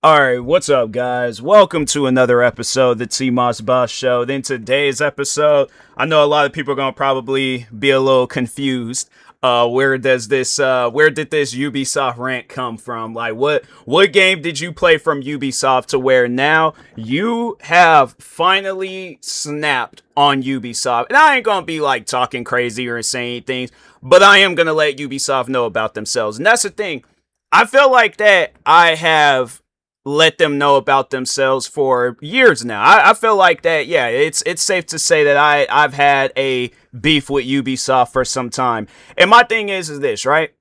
Alright, what's up, guys? Welcome to another episode of the TMossBoss Show. In today's episode, I know a lot of people are going to probably be a little confused. Where did this Ubisoft rant come from? Like, what game did you play from Ubisoft to where now you have finally snapped on Ubisoft? And I ain't going to be like talking crazy or saying things, but I am going to let Ubisoft know about themselves. And that's the thing. I feel like that I have let them know about themselves for years now. I feel like that, yeah, it's safe to say that I've had a beef with Ubisoft for some time. And my thing is this, right?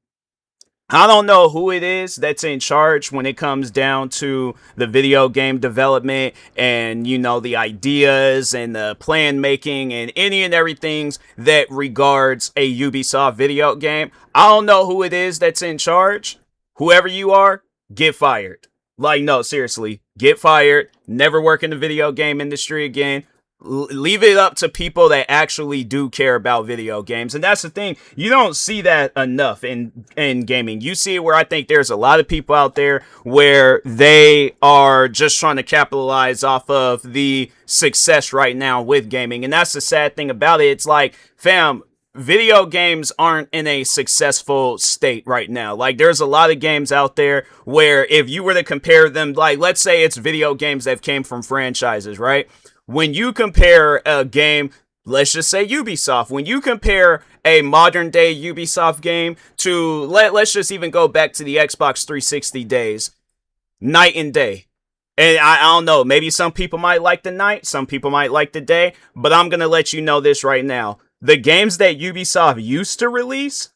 I don't know who it is that's in charge when it comes down to the video game development and, the ideas and the plan making and any and everything that regards a Ubisoft video game. I don't know who it is that's in charge. Whoever you are, get fired. Like, no, seriously, get fired, never work in the video game industry again. Leave it up to people that actually do care about video games. And that's the thing. You don't see that enough in gaming. You see it where I think there's a lot of people out there where they are just trying to capitalize off of the success right now with gaming. And that's the sad thing about it. It's like, fam, video games aren't in a successful state right now. Like, there's a lot of games out there where if you were to compare them, like, let's say it's video games that came from franchises, right? When you compare a game, let's just say Ubisoft, when you compare a modern day Ubisoft game to, let's just even go back to the Xbox 360 days, night and day. And I don't know, maybe some people might like the night, some people might like the day, but I'm going to let you know this right now. The games that Ubisoft used to release,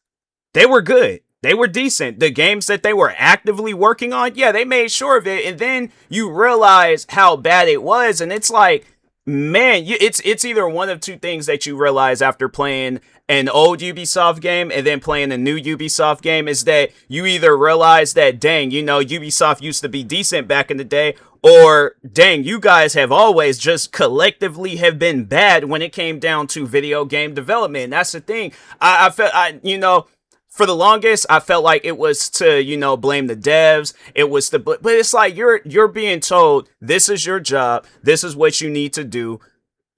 they were good. They were decent. The games that they were actively working on, yeah, they made sure of it. And then you realize how bad it was. And it's like, man, it's either one of two things that you realize after playing an old Ubisoft game and then playing a new Ubisoft game is that you either realize that, dang, Ubisoft used to be decent back in the day, or dang, you guys have always just collectively have been bad when it came down to video game development. And that's the thing. I felt, for the longest, I felt like it was to, blame the devs. It was but it's like you're being told this is your job. This is what you need to do.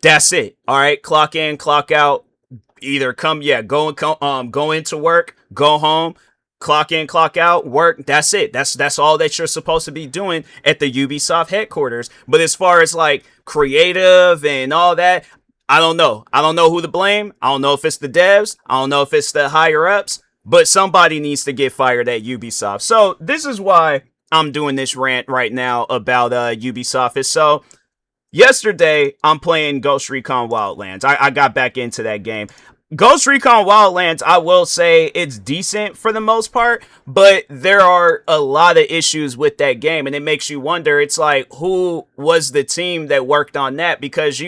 That's it. All right. Clock in, clock out. Either go into work, go home, clock in, clock out, work. That's it. That's all that you're supposed to be doing at the Ubisoft headquarters. But as far as like creative and all that, I don't know. I don't know who to blame. I don't know if it's the devs. I don't know if it's the higher ups. But somebody needs to get fired at Ubisoft. So this is why I'm doing this rant right now about Ubisoft. So yesterday, I'm playing Ghost Recon Wildlands. I got back into that game. Ghost Recon Wildlands, I will say it's decent for the most part, but there are a lot of issues with that game, and it makes you wonder, it's like, who was the team that worked on that? Because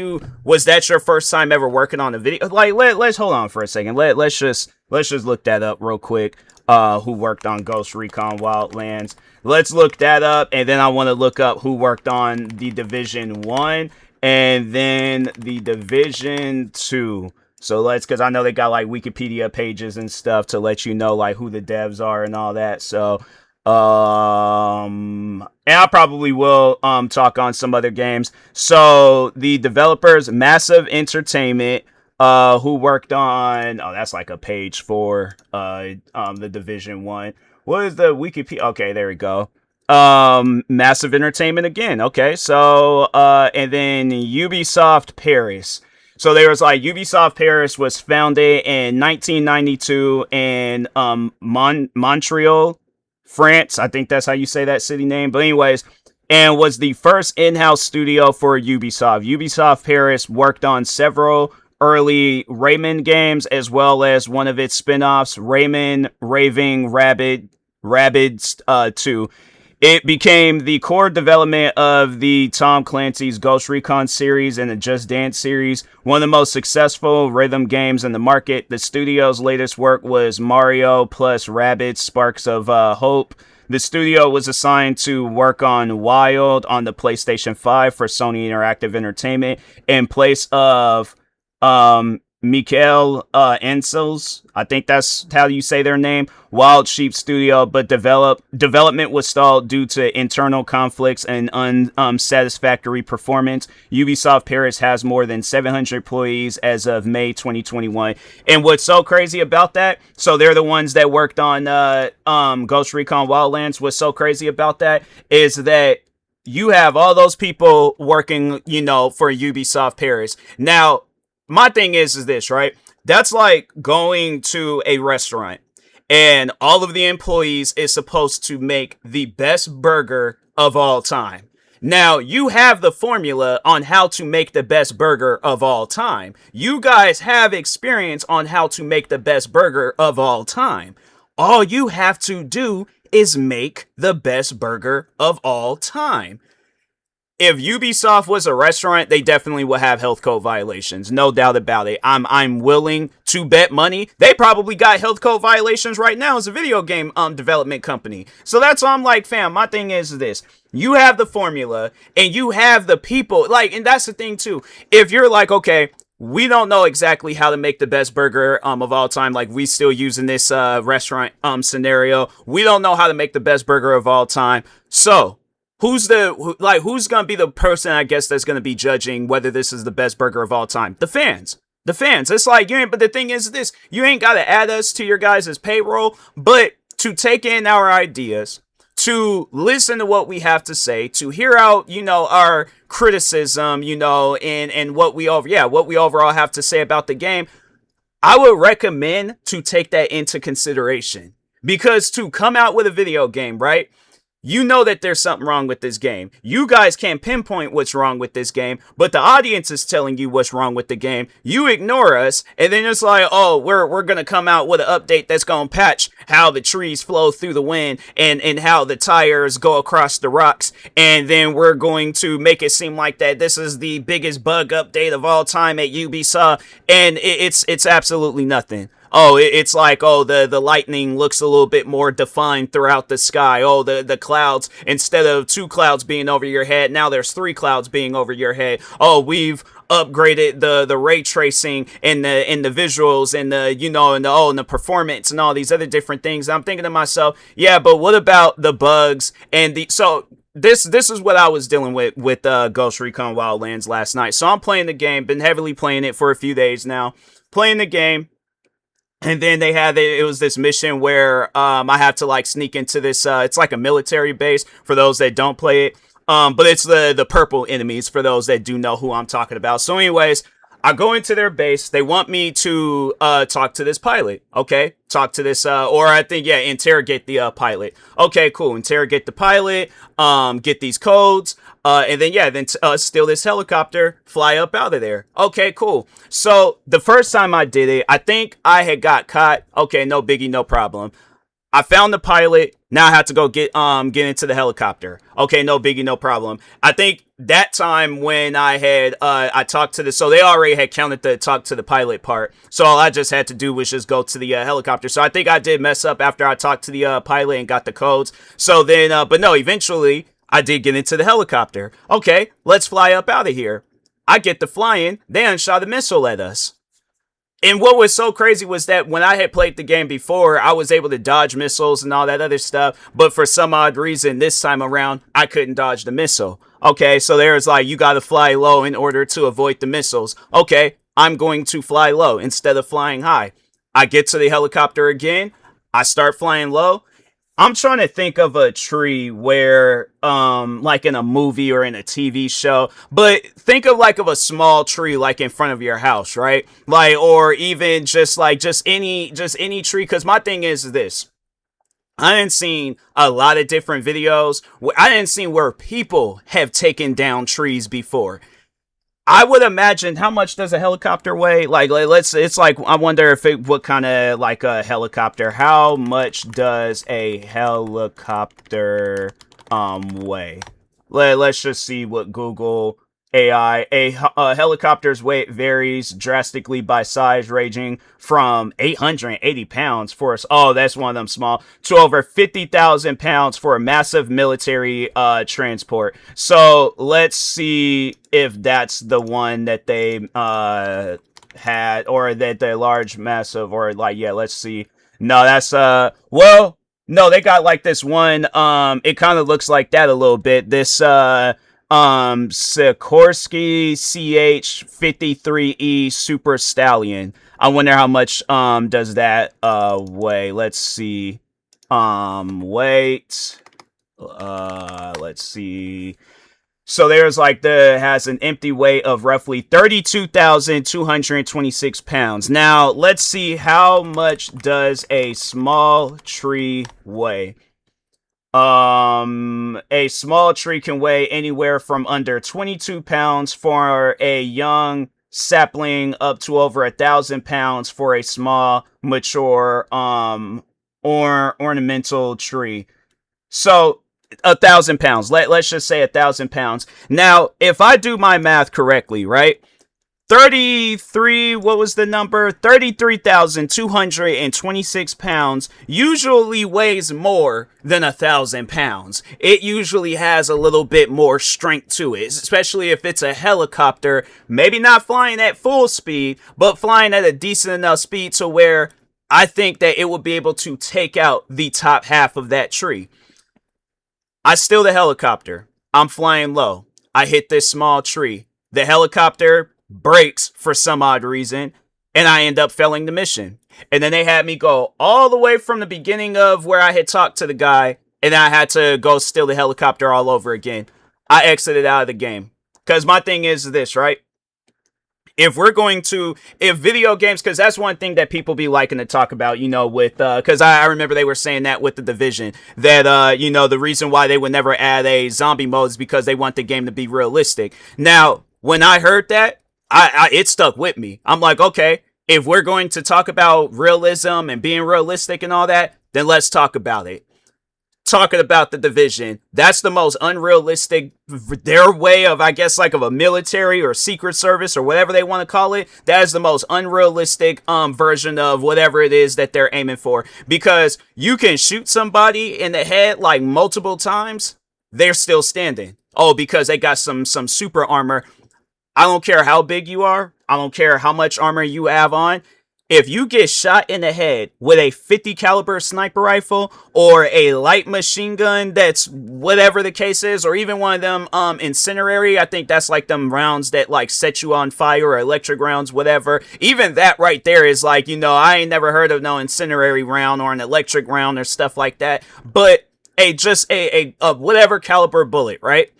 was that your first time ever working on a video? Like, let's hold on for a second. Let's just look that up real quick. Who worked on Ghost Recon Wildlands. Let's look that up, and then I want to look up who worked on the Division 1 and then the Division 2. So because I know they got like Wikipedia pages and stuff to let you know like who the devs are and all that. So, and I probably will talk on some other games. So the developers, Massive Entertainment, who worked on, that's like a page for the Division 1. What is the Wikipedia? Okay, there we go. Massive Entertainment again. Okay, so and then Ubisoft Paris. So there was like Ubisoft Paris was founded in 1992 in Montreal, France. I think that's how you say that city name. But anyways, and was the first in-house studio for Ubisoft. Ubisoft Paris worked on several early Rayman games, as well as one of its spin-offs, Rayman Raving Rabbids 2. It became the core development of the Tom Clancy's Ghost Recon series and the Just Dance series, one of the most successful rhythm games in the market. The studio's latest work was Mario plus Rabbids Sparks of Hope. The studio was assigned to work on Wild on the PlayStation 5 for Sony Interactive Entertainment in place of Mikael Ensels, I think that's how you say their name, Wild Sheep Studio, but development was stalled due to internal conflicts and unsatisfactory performance. Ubisoft Paris has more than 700 employees as of May 2021. And what's so crazy about that, so they're the ones that worked on Ghost Recon Wildlands. What's so crazy about that is that you have all those people working, you know, for Ubisoft Paris. Now, my thing is this, right? That's like going to a restaurant and all of the employees is supposed to make the best burger of all time. Now, you have the formula on how to make the best burger of all time. You guys have experience on how to make the best burger of all time. All you have to do is make the best burger of all time. If Ubisoft was a restaurant, they definitely would have health code violations. No doubt about it. I'm willing to bet money. They probably got health code violations right now as a video game development company. So that's why I'm like, fam, my thing is this. You have the formula and you have the people. Like, and that's the thing too. If you're like, okay, we don't know exactly how to make the best burger of all time. Like, we still using this restaurant scenario. We don't know how to make the best burger of all time. So who's gonna be the person, I guess, that's gonna be judging whether this is the best burger of all time? The fans. The fans. It's like, but the thing is this, you ain't gotta add us to your guys' payroll, but to take in our ideas, to listen to what we have to say, to hear out, you know, our criticism, you know, and what we overall have to say about the game, I would recommend to take that into consideration. Because to come out with a video game, right? You know that there's something wrong with this game. You guys can't pinpoint what's wrong with this game, but the audience is telling you what's wrong with the game. You ignore us, and then it's like, oh, we're gonna come out with an update that's gonna patch how the trees flow through the wind and how the tires go across the rocks, and then we're going to make it seem like that this is the biggest bug update of all time at Ubisoft, and it's absolutely nothing. Oh, it's like, oh, the lightning looks a little bit more defined throughout the sky. Oh, the clouds, instead of 2 clouds being over your head, now there's 3 clouds being over your head. Oh, we've upgraded the ray tracing and the visuals and the performance and all these other different things. I'm thinking to myself, yeah, but what about the bugs and this is what I was dealing with Ghost Recon Wildlands last night. So I'm playing the game, been heavily playing it for a few days now, playing the game. And then it was this mission where I have to like sneak into this it's like a military base for those that don't play it. But it's the purple enemies for those that do know who I'm talking about. So anyways, I go into their base. They want me to talk to this pilot. Okay, talk to this interrogate the pilot. Okay, cool. Interrogate the pilot. Get these codes. And then steal this helicopter, fly up out of there. Okay, cool. So the first time I did it, I think I had got caught. Okay, no biggie, no problem. I found the pilot. Now I have to go get into the helicopter. Okay, no biggie, no problem. I think that time when I had I talked to so they already had counted the talk to the pilot part. So all I just had to do was just go to the helicopter. So I think I did mess up after I talked to the pilot and got the codes. So then, but no, eventually I did get into the helicopter. Okay, let's fly up out of here. I get to flying. They unshot a missile at us. And what was so crazy was that when I had played the game before, I was able to dodge missiles and all that other stuff. But for some odd reason, this time around, I couldn't dodge the missile. Okay, so there's like, you got to fly low in order to avoid the missiles. Okay, I'm going to fly low instead of flying high. I get to the helicopter again. I start flying low. I'm trying to think of a tree where, like in a movie or in a TV show, but think of a small tree, like in front of your house, right? Like, or even just any tree. Cause my thing is this, I didn't seen a lot of different videos. I didn't see where people have taken down trees before. I would imagine, how much does a helicopter weigh? It's like, I wonder what kind of like a helicopter, how much does a helicopter weigh? Let's just see what Google AI, a helicopter's weight varies drastically by size, ranging from 880 pounds for us. Oh, that's one of them small, to over 50,000 pounds for a massive military transport. So let's see if that's the one that they had, or that the large massive, or like, yeah, let's see. No, that's well, no, they got like this one, it kind of looks like that a little bit. This Sikorsky CH53E Super Stallion. I wonder how much does that weigh. Let's see. Weight. Let's see. So there's like has an empty weight of roughly 32,226 pounds. Now let's see, how much does a small tree weigh? A small tree can weigh anywhere from under 22 pounds for a young sapling up to over 1,000 pounds for a small mature or ornamental tree. So 1,000 pounds. Let's just say 1,000 pounds. Now, if I do my math correctly, right? 33, what was the number? 33,226 pounds usually weighs more than 1,000 pounds. It usually has a little bit more strength to it, especially if it's a helicopter, maybe not flying at full speed, but flying at a decent enough speed to where I think that it will be able to take out the top half of that tree. I steal the helicopter. I'm flying low. I hit this small tree. The helicopter breaks for some odd reason, and I end up failing the mission. And then they had me go all the way from the beginning of where I had talked to the guy, and I had to go steal the helicopter all over again. I exited out of the game. Because my thing is this, right? If video games, because that's one thing that people be liking to talk about, with, because I remember they were saying that with The Division, that, the reason why they would never add a zombie mode is because they want the game to be realistic. Now, when I heard that, it stuck with me. I'm like, okay, if we're going to talk about realism and being realistic and all that, then let's talk about it. Talking about The Division, that's the most unrealistic, their way of, I guess, like of a military or secret service or whatever they want to call it. That is the most unrealistic version of whatever it is that they're aiming for, because you can shoot somebody in the head like multiple times, they're still standing. Oh, because they got some super armor. I don't care how big you are, I don't care how much armor you have on. If you get shot in the head with a 50 caliber sniper rifle or a light machine gun, that's whatever the case is, or even one of them incendiary, I think that's like them rounds that like set you on fire, or electric rounds, whatever. Even that right there is like, I ain't never heard of no incendiary round or an electric round or stuff like that. But just a whatever caliber bullet, right?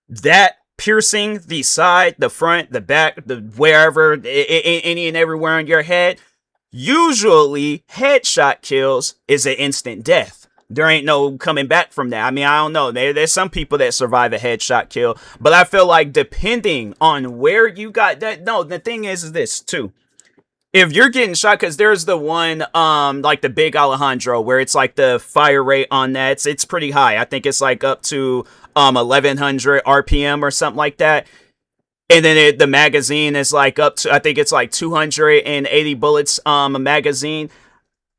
That piercing the side, the front, the back, the wherever, any and everywhere on your head, usually headshot kills is an instant death. There ain't no coming back from that. I mean, I don't know. There's some people that survive a headshot kill, but I feel like depending on where you got that, no, the thing is this too. If you're getting shot, because there's the one, like the big Alejandro, where it's like the fire rate on that, it's pretty high. I think it's like up to 1100 RPM or something like that. And then the magazine is like up to, I think it's like 280 bullets a magazine.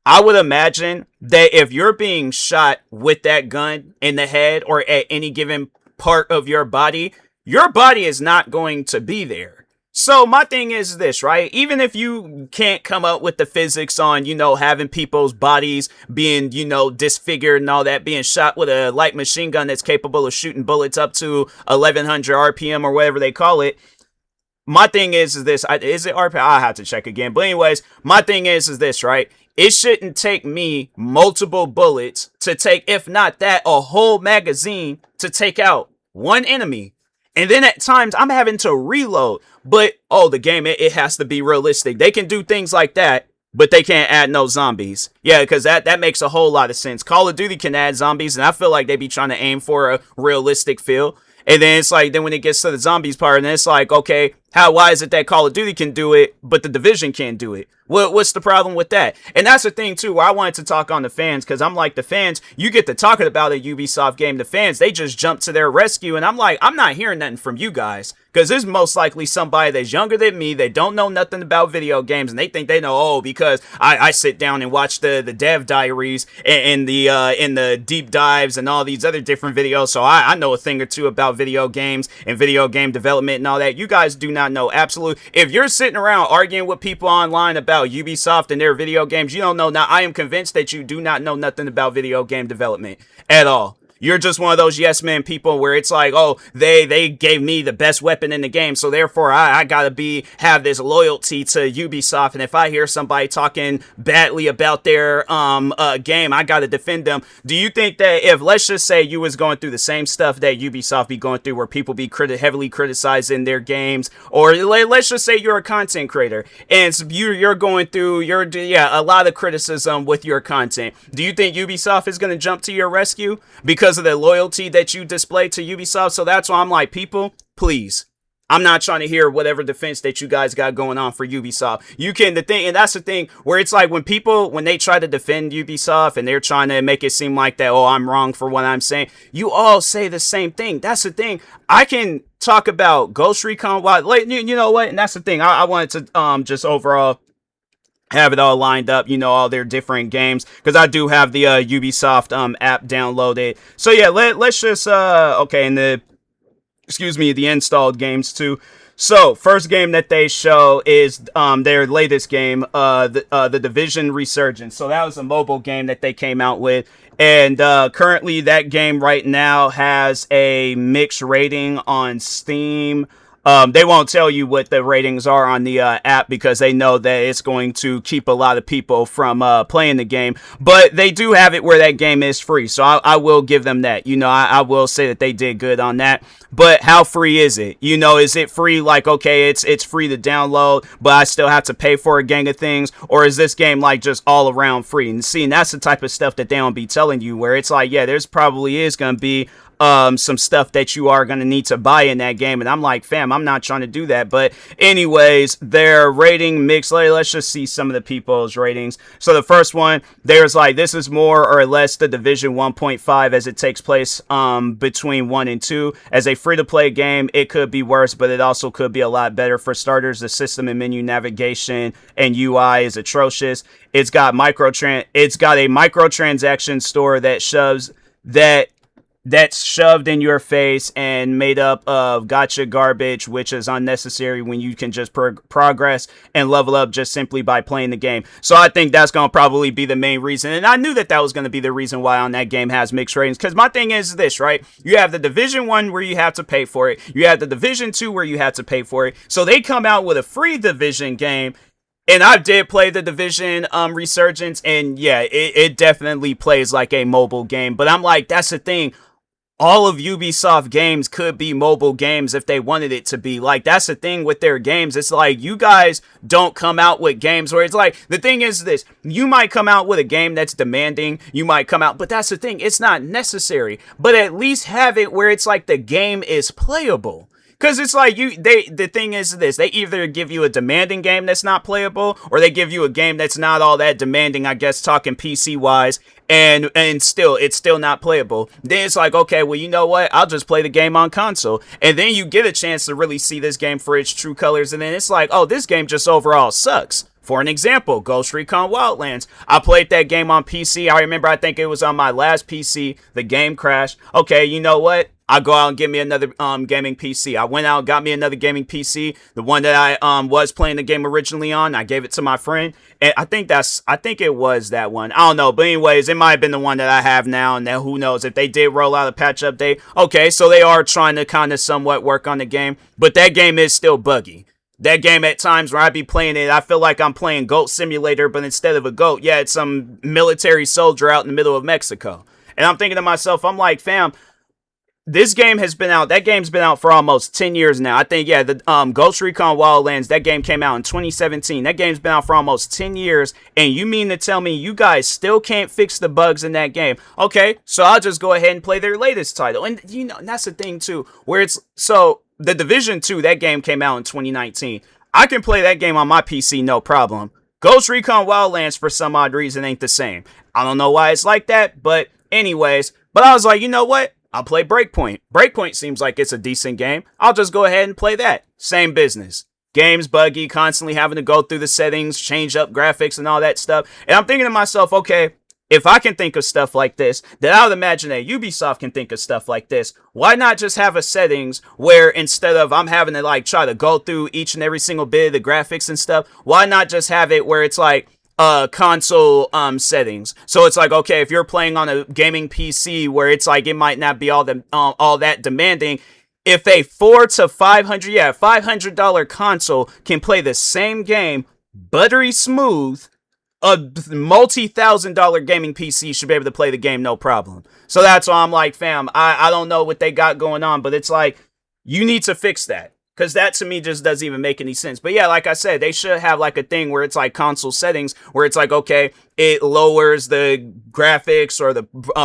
I would imagine that if you're being shot with that gun in the head or at any given part of your body is not going to be there. So my thing is this, right? Even if you can't come up with the physics on, having people's bodies being, disfigured and all that, being shot with a light machine gun that's capable of shooting bullets up to 1100 RPM or whatever they call it. My thing is this, is it RPM? I'll have to check again. But anyways, my thing is this, right? It shouldn't take me multiple bullets to take, if not that, a whole magazine to take out one enemy. And then at times I'm having to reload. But, the game, it has to be realistic. They can do things like that, but they can't add no zombies. Yeah, because that makes a whole lot of sense. Call of Duty can add zombies, and I feel like they be trying to aim for a realistic feel. And then it's like, then when it gets to the zombies part, and it's like, okay, why is it that Call of Duty can do it, but the Division can't do it? What's the problem with that? And that's the thing, too, where I wanted to talk on the fans, because I'm like, the fans, you get to talking about a Ubisoft game, the fans, they just jump to their rescue, and I'm like, I'm not hearing nothing from you guys. Because there's most likely somebody that's younger than me. They don't know nothing about video games, and they think they know, oh, because I sit down and watch the dev diaries and the deep dives and all these other different videos. So I know a thing or two about video games and video game development and all that. You guys do not know. Absolutely. If you're sitting around arguing with people online about Ubisoft and their video games, you don't know. Now, I am convinced that you do not know nothing about video game development at all. You're just one of those yes men people where it's like, oh, they gave me the best weapon in the game, so therefore I gotta have this loyalty to Ubisoft, and if I hear somebody talking badly about their game, I gotta defend them. Do you think that if, let's just say, you was going through the same stuff that Ubisoft be going through, where people be heavily criticizing their games, or let's just say you're a content creator and you're going through a lot of criticism with your content, do you think Ubisoft is gonna jump to your rescue because of the loyalty that you display to Ubisoft? So that's why I'm like, people, please, I'm not trying to hear whatever defense that you guys got going on for Ubisoft. And that's the thing where it's like when they try to defend Ubisoft and they're trying to make it seem like that, oh, I'm wrong for what I'm saying, you all say the same thing. That's the thing. I can talk about Ghost Recon Wildlands, you know what, and that's the thing. I wanted to just overall have it all lined up, all their different games, because I do have the Ubisoft app downloaded. So yeah, let's just okay, and the installed games too. So first game that they show is their latest game, the Division Resurgence. So that was a mobile game that they came out with, and currently that game right now has a mixed rating on Steam. They won't tell you what the ratings are on the app because they know that it's going to keep a lot of people from playing the game. But they do have it where that game is free, so I will give them that. I will say that they did good on that. But how free is it? Is it free? Like, okay, it's free to download, but I still have to pay for a gang of things? Or is this game like just all around free? And that's the type of stuff that they don't be telling you, where it's like, yeah, there's probably is going to be some stuff that you are going to need to buy in that game. And I'm like, fam, I'm not trying to do that. But anyways, their rating mix, let's just see some of the people's ratings. So the first one, there's like, this is more or less the Division 1.5 as it takes place between 1 and 2. As a free-to-play game, it could be worse, but it also could be a lot better. For starters, the system and menu navigation and UI is atrocious. It's got a microtransaction store that's shoved in your face and made up of gotcha garbage, which is unnecessary when you can just progress and level up just simply by playing the game. So I think that's going to probably be the main reason. And I knew that was going to be the reason why on that game has mixed ratings. Because my thing is this, right? You have the Division 1 where you have to pay for it. You have the Division 2 where you have to pay for it. So they come out with a free Division game. And I did play the Division Resurgence. And yeah, it definitely plays like a mobile game. But I'm like, that's the thing. All of Ubisoft games could be mobile games if they wanted it to be. Like, that's the thing with their games. It's like, you guys don't come out with games where it's like, the thing is this, you might come out with a game that's demanding, but that's the thing, it's not necessary. But at least have it where it's like the game is playable. Because it's like, the thing is this, they either give you a demanding game that's not playable, or they give you a game that's not all that demanding, I guess, talking PC-wise, and it's still not playable. Then it's like, okay, well, you know what? I'll just play the game on console. And then you get a chance to really see this game for its true colors, and then it's like, oh, this game just overall sucks. For an example, Ghost Recon Wildlands. I played that game on PC. I remember, I think it was on my last PC. The game crashed. Okay, you know what? I go out and get me another gaming PC. I went out and got me another gaming PC. The one that I was playing the game originally on, I gave it to my friend. And I think it was that one. I don't know. But anyways, it might have been the one that I have now. And then who knows if they did roll out a patch update. Okay, so they are trying to kind of somewhat work on the game. But that game is still buggy. That game at times where I be playing it, I feel like I'm playing Goat Simulator, but instead of a goat, yeah, it's some military soldier out in the middle of Mexico. And I'm thinking to myself, I'm like, fam, this game has been out, that game's been out for almost 10 years now. I think, yeah, the Ghost Recon Wildlands, that game came out in 2017. That game's been out for almost 10 years, and you mean to tell me you guys still can't fix the bugs in that game? Okay, so I'll just go ahead and play their latest title. And, that's the thing, too, where it's, so the Division 2, that game came out in 2019. I can play that game on my PC, no problem. Ghost Recon Wildlands, for some odd reason, ain't the same. I don't know why it's like that, but anyways. But I was like, you know what? I'll play Breakpoint. Breakpoint seems like it's a decent game. I'll just go ahead and play that. Same business. Game's buggy, constantly having to go through the settings, change up graphics and all that stuff. And I'm thinking to myself, okay, if I can think of stuff like this, then I would imagine that Ubisoft can think of stuff like this. Why not just have a settings where instead of I'm having to like try to go through each and every single bit of the graphics and stuff, why not just have it where it's like console settings? So it's like, okay, if you're playing on a gaming PC where it's like it might not be all that demanding, if a $400 console can play the same game buttery smooth, a multi-$1,000 gaming PC should be able to play the game no problem. So that's why I'm like, fam, I don't know what they got going on, but it's like, you need to fix that. Because that to me just doesn't even make any sense. But yeah, like I said, they should have like a thing where it's like console settings, where it's like, okay, it lowers the graphics or the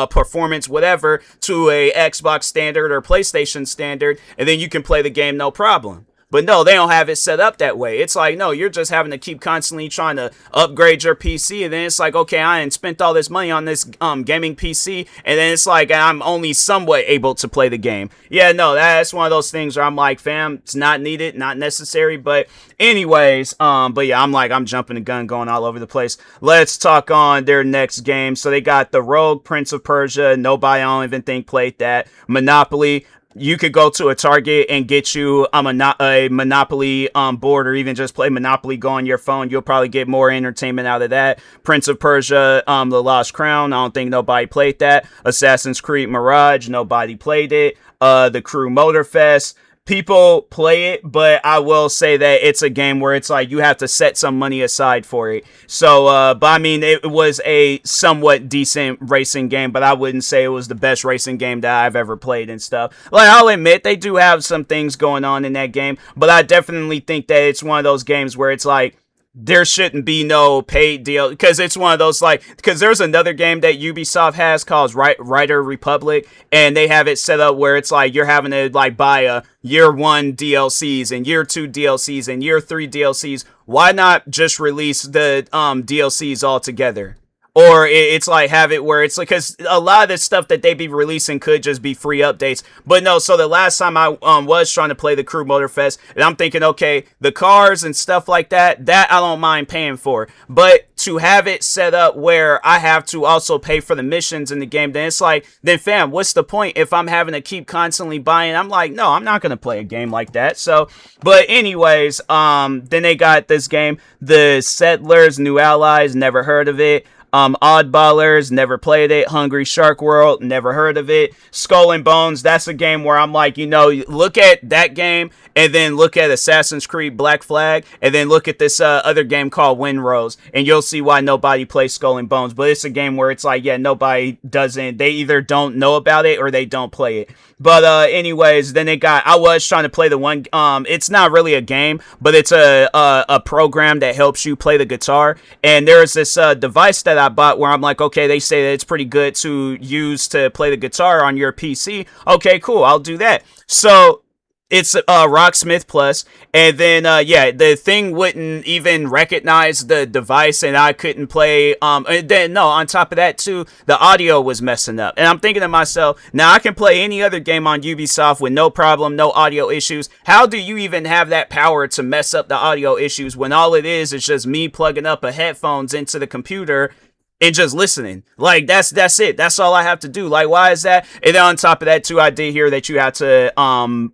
performance, whatever, to a Xbox standard or PlayStation standard, and then you can play the game no problem. But no, they don't have it set up that way. It's like, no, you're just having to keep constantly trying to upgrade your PC. And then it's like, okay, I ain't spent all this money on this gaming PC. And then it's like, I'm only somewhat able to play the game. Yeah, no, that's one of those things where I'm like, fam, it's not needed, not necessary. But anyways, but yeah, I'm jumping the gun, going all over the place. Let's talk on their next game. So they got the Rogue Prince of Persia. Nobody, I don't even think, played that. Monopoly. You could go to a Target and get you a Monopoly board, or even just play Monopoly, go on your phone. You'll probably get more entertainment out of that. Prince of Persia, The Lost Crown. I don't think nobody played that. Assassin's Creed Mirage. Nobody played it. The Crew Motorfest. People play it, but I will say that it's a game where it's like you have to set some money aside for it. So, but I mean, it was a somewhat decent racing game, but I wouldn't say it was the best racing game that I've ever played and stuff. Like, I'll admit, they do have some things going on in that game, but I definitely think that it's one of those games where it's like, there shouldn't be no paid deal, because it's one of those, like, because there's another game that Ubisoft has called Rider Republic, and they have it set up where it's like you're having to like buy a year 1 DLCs and year 2 DLCs and year 3 DLCs. Why not just release the DLCs all together? Or it's like have it where it's like, because a lot of the stuff that they be releasing could just be free updates. But no, so the last time I was trying to play the Crew Motorfest, and I'm thinking, okay, the cars and stuff like that I don't mind paying for. But to have it set up where I have to also pay for the missions in the game, then it's like, then fam, what's the point if I'm having to keep constantly buying? I'm like, no, I'm not going to play a game like that. So, but anyways, then they got this game, The Settlers, New Allies, never heard of it. Oddballers, never played it. Hungry Shark World, never heard of it. Skull and Bones, that's a game where I'm like, look at that game and then look at Assassin's Creed Black Flag and then look at this other game called Windrose, and you'll see why nobody plays Skull and Bones. But it's a game where it's like, yeah, nobody doesn't, they either don't know about it or they don't play it. But anyways, then I was trying to play the one, it's not really a game, but it's a program that helps you play the guitar. And there's this device that I bought where I'm like, okay, they say that it's pretty good to use to play the guitar on your PC. Okay, cool, I'll do that. So it's Rocksmith Plus, and then the thing wouldn't even recognize the device, and I couldn't play. And then no, on top of that too, the audio was messing up, and I'm thinking to myself, now I can play any other game on Ubisoft with no problem, no audio issues. How do you even have that power to mess up the audio issues when all it is just me plugging up a headphones into the computer and just listening? Like, that's it. That's all I have to do. Like, why is that? And then on top of that too, I did hear that you had to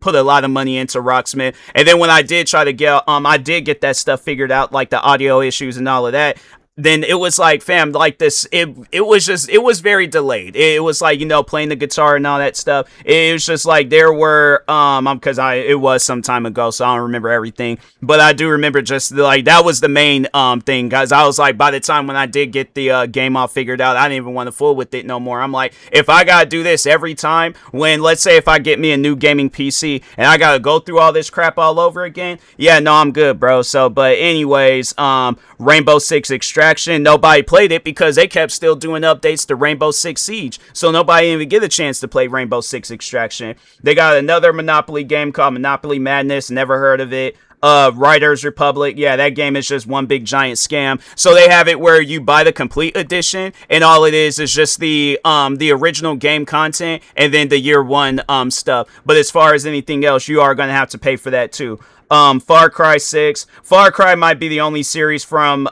put a lot of money into Rocksmith. And then when I did try to get I did get that stuff figured out, like the audio issues and all of that. Then it was like, fam, like this, it was very delayed. It was like, playing the guitar and all that stuff. It was just like there were, because it was some time ago, so I don't remember everything, but I do remember just like, that was the main, thing, guys. I was like, by the time when I did get the, game all figured out, I didn't even want to fool with it no more. I'm like, if I gotta do this every time when, let's say if I get me a new gaming PC and I gotta go through all this crap all over again, yeah, no, I'm good, bro. So, but anyways, Rainbow Six Extraction, nobody played it because they kept still doing updates to Rainbow Six Siege, so nobody didn't even get a chance to play Rainbow Six Extraction. They got another Monopoly game called Monopoly Madness, never heard of it. Riders Republic, yeah, that game is just one big giant scam. So they have it where you buy the complete edition, and all it is just the original game content, and then the year one stuff. But as far as anything else, you are gonna have to pay for that too. Far Cry 6. Far Cry might be the only series from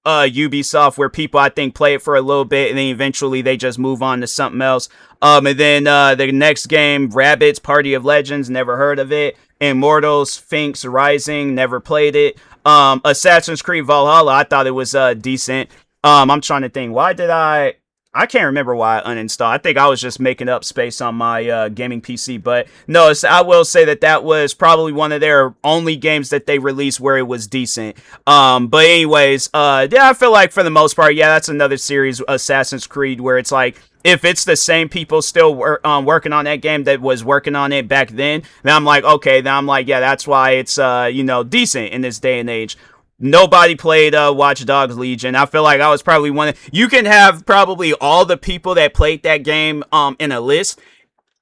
Ubisoft where people I think play it for a little bit and then eventually they just move on to something else. And then the next game, Rabbids Party of Legends, never heard of it. Immortals Sphinx Rising, never played it. Assassin's Creed Valhalla, I thought it was decent. I'm trying to think, I can't remember why I uninstalled. I think I was just making up space on my gaming PC. But no, I will say that was probably one of their only games that they released where it was decent. But anyways, yeah, I feel like for the most part, yeah, that's another series, Assassin's Creed, where it's like, if it's the same people still working on that game that was working on it back then I'm like, okay, then I'm like, yeah, that's why it's, decent in this day and age. Nobody played Watch Dogs Legion. I feel like I was probably you can have probably all the people that played that game in a list.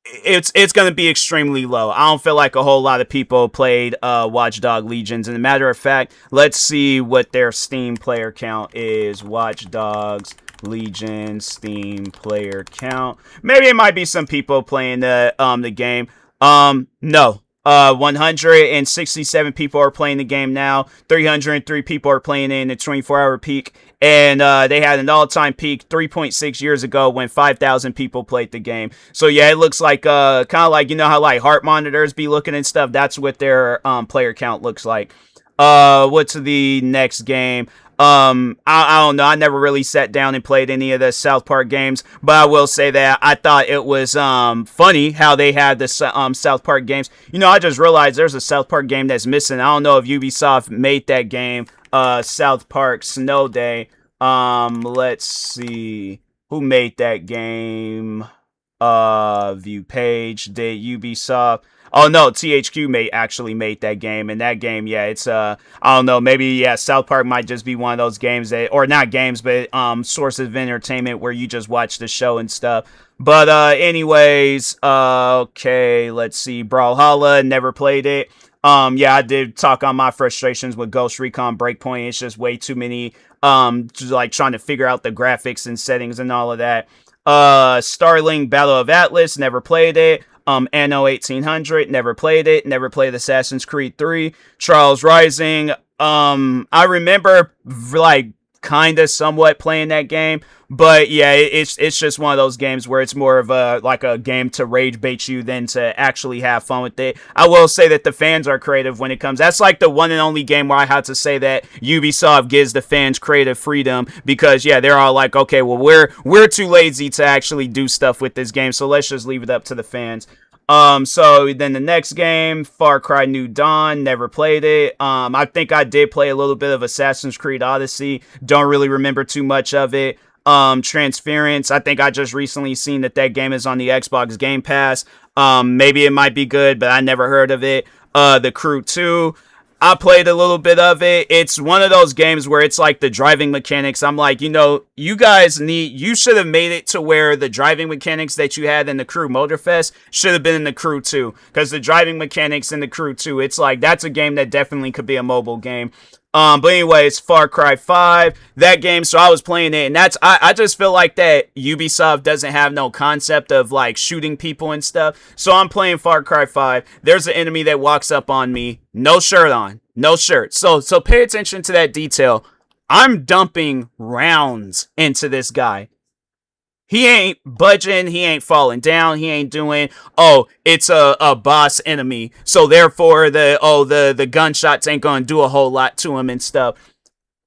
It's going to be extremely low. I don't feel like a whole lot of people played Watch Dogs Legions. And a matter of fact, let's see what their Steam player count is. Watch Dogs Legion Steam player count. Maybe it might be some people playing the game. No. 167 people are playing the game now. 303 people are playing it in the 24-hour peak. And they had an all-time peak 3.6 years ago when 5,000 people played the game. So yeah, it looks like kind of like, you know how like heart monitors be looking and stuff. That's what their player count looks like. What's the next game? I don't know. I never really sat down and played any of the South Park games, but I will say that I thought it was funny how they had the South Park games. You know, I just realized there's a South Park game that's missing. I don't know if Ubisoft made that game, South Park Snow Day. Let's see who made that game. View page. Did Ubisoft? Oh no, THQ actually made that game, and that game, yeah, it's I don't know, maybe yeah, South Park might just be one of those games that, or not games, but sources of entertainment where you just watch the show and stuff. But anyways, okay, let's see, Brawlhalla, never played it. Yeah, I did talk on my frustrations with Ghost Recon Breakpoint. It's just way too many, just like trying to figure out the graphics and settings and all of that. Starling Battle of Atlas, never played it. Anno 1800, never played it. Never played Assassin's Creed 3. Trials Rising, I remember like kind of somewhat playing that game, but yeah, it's just one of those games where it's more of a game to rage bait you than to actually have fun with it. I will say that the fans are creative when it comes. That's like the one and only game where I have to say that Ubisoft gives the fans creative freedom, because yeah, they're all like, okay, well we're too lazy to actually do stuff with this game, so let's just leave it up to the fans. So then the next game, Far Cry New Dawn, never played it. I think I did play a little bit of Assassin's Creed Odyssey. Don't really remember too much of it. Transference, I think I just recently seen that game is on the Xbox Game Pass. Maybe it might be good, but I never heard of it. The Crew 2, I played a little bit of it. It's one of those games where it's like the driving mechanics. I'm like, you should have made it to where the driving mechanics that you had in the Crew Motorfest should have been in the Crew 2. Because the driving mechanics in the Crew 2, it's like, that's a game that definitely could be a mobile game. But anyways, Far Cry 5, that game, so I was playing it, and I just feel like that Ubisoft doesn't have no concept of, like, shooting people and stuff, so I'm playing Far Cry 5, there's an enemy that walks up on me, no shirt on, no shirt, so pay attention to that detail. I'm dumping rounds into this guy. He ain't budging, he ain't falling down, he ain't doing, oh, it's a boss enemy, so therefore the gunshots ain't gonna do a whole lot to him and stuff.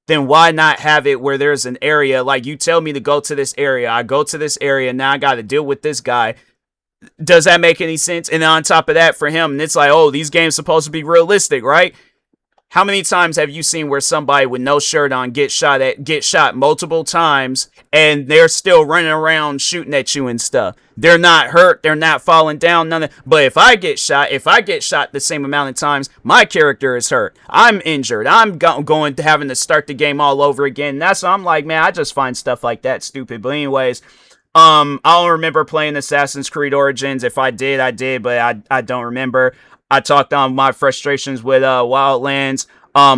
Then why not have it where there's an area, like you tell me to go to this area, I go to this area, now I gotta deal with this guy. Does that make any sense? And on top of that, for him, it's like, oh, these games supposed to be realistic, right? How many times have you seen where somebody with no shirt on get shot multiple times and they're still running around shooting at you and stuff? They're not hurt, they're not falling down, none of. But if I get shot the same amount of times, my character is hurt. I'm injured. I'm going to having to start the game all over again. That's why I'm like, man, I just find stuff like that stupid. But anyways, I don't remember playing Assassin's Creed Origins. If I did, I did, but I don't remember. I talked on my frustrations with Wildlands.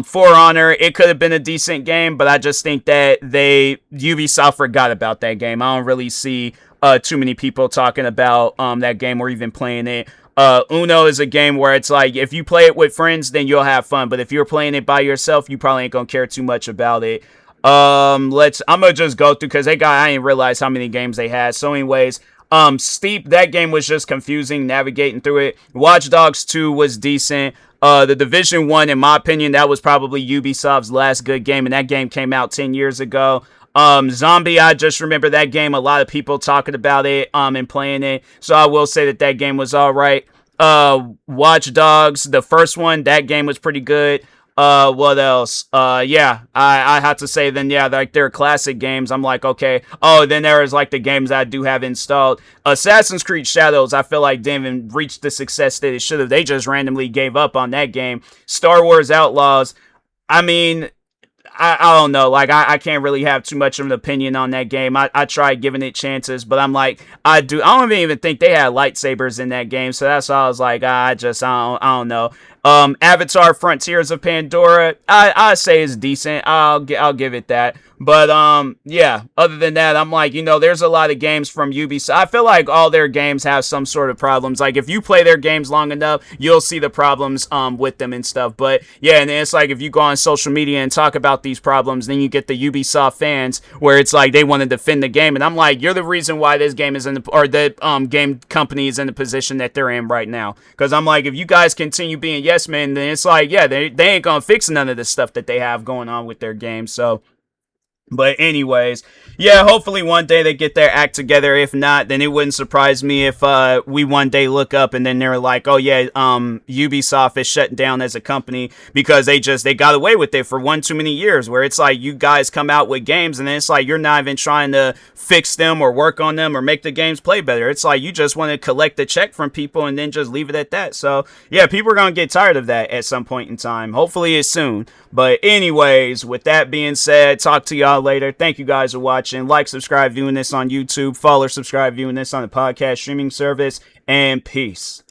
For Honor, it could have been a decent game, but I just think that Ubisoft forgot about that game. I don't really see too many people talking about that game or even playing it. Uno is a game where it's like, if you play it with friends, then you'll have fun. But if you're playing it by yourself, you probably ain't gonna care too much about it. I'm gonna just go through because I didn't realize how many games they had. So anyways, Steep, that game was just confusing navigating through it. Watch Dogs 2 was decent. The Division 1, in my opinion, that was probably Ubisoft's last good game, and that game came out 10 years ago. Zombie, I just remember that game, a lot of people talking about it, and playing it, so I will say that that game was alright. Watch Dogs, the first one, that game was pretty good. What else? Yeah, I have to say then, yeah, like they're classic games. I'm like, okay. Oh, then there is like the games I do have installed. Assassin's Creed Shadows, I feel like didn't even reach the success that it should have. They just randomly gave up on that game. Star Wars Outlaws, I mean, I don't know. Like, I can't really have too much of an opinion on that game. I tried giving it chances, but I'm like, I don't even think they had lightsabers in that game. So that's why I was like, I don't know. Avatar Frontiers of Pandora, I say is decent. I'll give it that. But yeah, other than that, I'm like, there's a lot of games from Ubisoft. I feel like all their games have some sort of problems. Like, if you play their games long enough, you'll see the problems with them and stuff. But yeah, and it's like, if you go on social media and talk about these problems, then you get the Ubisoft fans where it's like they want to defend the game, and I'm like, you're the reason why this game is the game company is in the position that they're in right now. Because I'm like, if you guys continue being yes men, then it's like, yeah, they ain't gonna fix none of the stuff that they have going on with their games. So, but anyways, yeah, hopefully one day they get their act together. If not, then it wouldn't surprise me if we one day look up and then they're like, oh yeah, Ubisoft is shut down as a company because they got away with it for one too many years, where it's like you guys come out with games and then it's like you're not even trying to fix them or work on them or make the games play better. It's like you just want to collect the check from people and then just leave it at that. So yeah, people are gonna get tired of that at some point in time. Hopefully it's soon. But anyways, with that being said, talk to y'all later. Thank you guys for watching. Like, subscribe, viewing this on YouTube. Follow or subscribe, viewing this on the podcast streaming service. And peace.